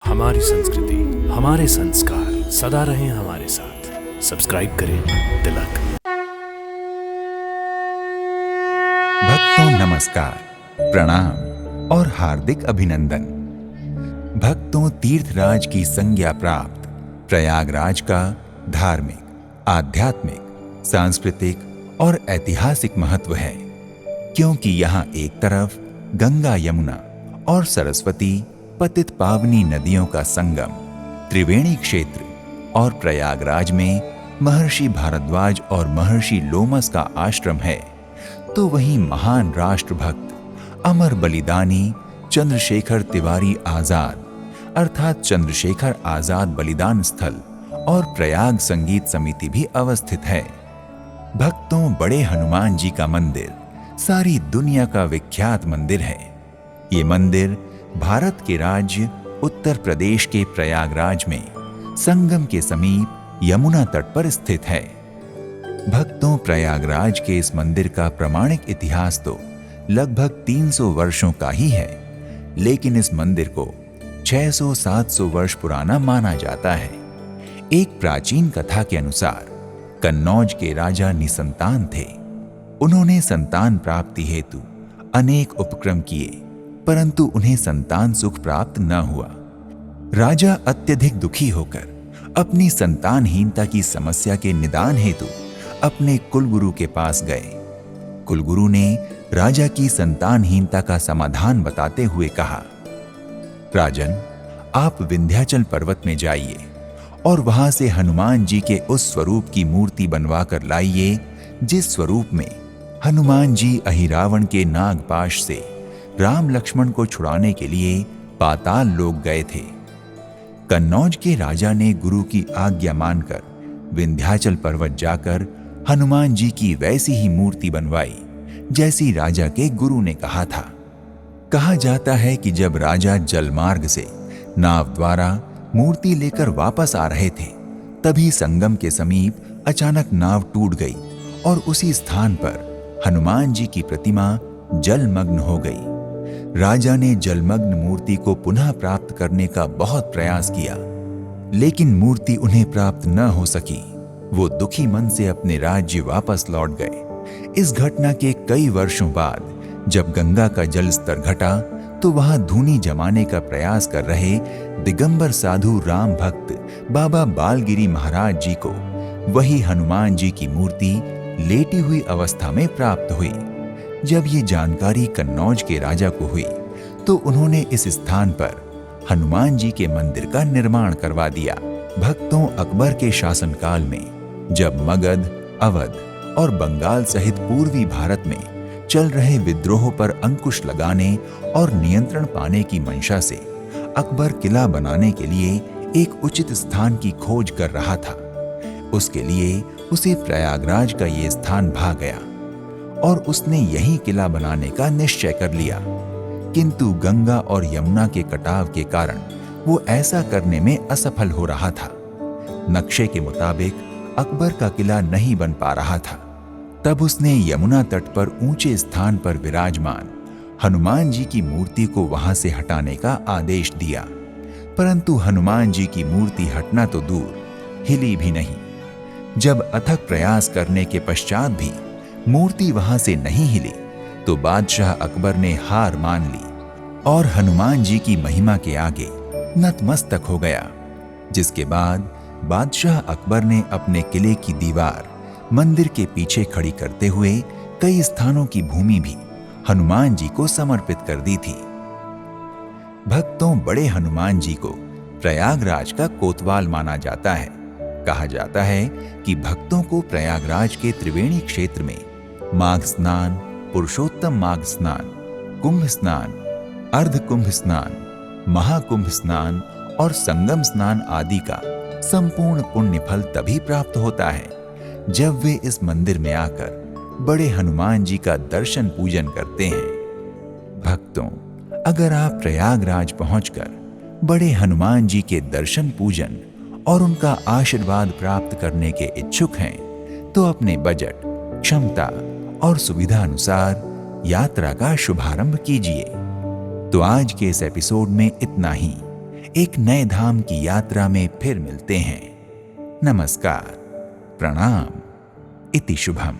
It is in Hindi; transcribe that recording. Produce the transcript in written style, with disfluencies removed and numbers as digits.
हमारी संस्कृति, हमारे संस्कार सदा रहें हमारे साथ। सब्सक्राइब करें तिलक। भक्तों नमस्कार, प्रणाम और हार्दिक अभिनंदन। भक्तों, तीर्थराज की संज्ञा प्राप्त प्रयागराज का धार्मिक, आध्यात्मिक, सांस्कृतिक और ऐतिहासिक महत्व है, क्योंकि यहाँ एक तरफ गंगा, यमुना और सरस्वती पतित पावनी नदियों का संगम त्रिवेणी क्षेत्र और प्रयागराज में महर्षि भारद्वाज और महर्षि लोमस का आश्रम है, तो वहीं महान राष्ट्रभक्त अमर बलिदानी चंद्रशेखर तिवारी आजाद अर्थात चंद्रशेखर आजाद बलिदान स्थल और प्रयाग संगीत समिति भी अवस्थित है। भक्तों, बड़े हनुमान जी का मंदिर सारी दुनिया का विख्यात मंदिर है। ये मंदिर भारत के राज्य उत्तर प्रदेश के प्रयागराज में संगम के समीप यमुना तट पर स्थित है। भक्तों, प्रयागराज के इस मंदिर का प्रामाणिक इतिहास तो लगभग 300 वर्षों का ही है, लेकिन इस मंदिर को 600-700 वर्ष पुराना माना जाता है। एक प्राचीन कथा के अनुसार कन्नौज के राजा निसंतान थे। उन्होंने संतान प्राप्ति हेतु अनेक उपक्रम किए, परंतु उन्हें संतान सुख प्राप्त न हुआ। राजा अत्यधिक दुखी होकर अपनी संतानहीनता की समस्या के निदान हेतु अपने कुलगुरु के पास गए। कुलगुरु ने राजा की संतानहीनता का समाधान बताते हुए कहा, राजन, आप विंध्याचल पर्वत में जाइए और वहां से हनुमान जी के उस स्वरूप की मूर्ति बनवा कर लाइए जिस स्वरूप में हनुमान जी अहिरावण के नागपाश से राम लक्ष्मण को छुड़ाने के लिए पाताल लोक गए थे। कन्नौज के राजा ने गुरु की आज्ञा मानकर विंध्याचल पर्वत जाकर हनुमान जी की वैसी ही मूर्ति बनवाई जैसी राजा के गुरु ने कहा था। कहा जाता है कि जब राजा जलमार्ग से नाव द्वारा मूर्ति लेकर वापस आ रहे थे, तभी संगम के समीप अचानक नाव टूट गई और उसी स्थान पर हनुमान जी की प्रतिमा जलमग्न हो गई। राजा ने जलमग्न मूर्ति को पुनः प्राप्त करने का बहुत प्रयास किया, लेकिन मूर्ति उन्हें प्राप्त न हो सकी। वो दुखी मन से अपने राज्य वापस लौट गए। इस घटना के कई वर्षों बाद जब गंगा का जल स्तर घटा, तो वहां धूनी जमाने का प्रयास कर रहे दिगंबर साधु राम भक्त बाबा बालगिरी महाराज जी को वही हनुमान जी की मूर्ति लेटी हुई अवस्था में प्राप्त हुई। जब ये जानकारी कन्नौज के राजा को हुई, तो उन्होंने इस स्थान पर हनुमान जी के मंदिर का निर्माण करवा दिया। भक्तों, अकबर के शासनकाल में जब मगध, अवध और बंगाल सहित पूर्वी भारत में चल रहे विद्रोह पर अंकुश लगाने और नियंत्रण पाने की मंशा से अकबर किला बनाने के लिए एक उचित स्थान की खोज कर रहा था। उसके लिए उसे प्रयागराज का ये स्थान भा गया और उसने यही किला बनाने का निश्चय कर लिया, किंतु गंगा और यमुना के कटाव के कारण वो ऐसा करने में असफल हो रहा था। नक्शे के मुताबिक अकबर का किला नहीं बन पा रहा था। तब उसने यमुना तट पर ऊंचे स्थान पर विराजमान हनुमान जी की मूर्ति को वहां से हटाने का आदेश दिया, परंतु हनुमान जी की मूर्ति हटना तो दूर, हिली भी नहीं। जब अथक प्रयास करने के पश्चात भी मूर्ति वहां से नहीं हिली, तो बादशाह अकबर ने हार मान ली और हनुमान जी की महिमा के आगे नतमस्तक हो गया। जिसके बाद बादशाह अकबर ने अपने किले की दीवार मंदिर के पीछे खड़ी करते हुए कई स्थानों की भूमि भी हनुमान जी को समर्पित कर दी थी। भक्तों, बड़े हनुमान जी को प्रयागराज का कोतवाल माना जाता है। कहा जाता है कि भक्तों को प्रयागराज के त्रिवेणी क्षेत्र में माघ स्नान, पुरुषोत्तम माघ स्नान, कुंभ स्नान, अर्ध कुंभ स्नान, महाकुंभ स्नान और संगम स्नान आदि का संपूर्ण पुण्य फल तभी प्राप्त होता है जब वे इस मंदिर में आकर बड़े हनुमान जी का दर्शन पूजन करते हैं। भक्तों, अगर आप प्रयागराज पहुंचकर बड़े हनुमान जी के दर्शन पूजन और उनका आशीर्वाद प्राप्त करने के इच्छुक हैं, तो अपने बजट, क्षमता और सुविधा अनुसार यात्रा का शुभारंभ कीजिए। तो आज के इस एपिसोड में इतना ही। एक नए धाम की यात्रा में फिर मिलते हैं। नमस्कार, प्रणाम, इति शुभम।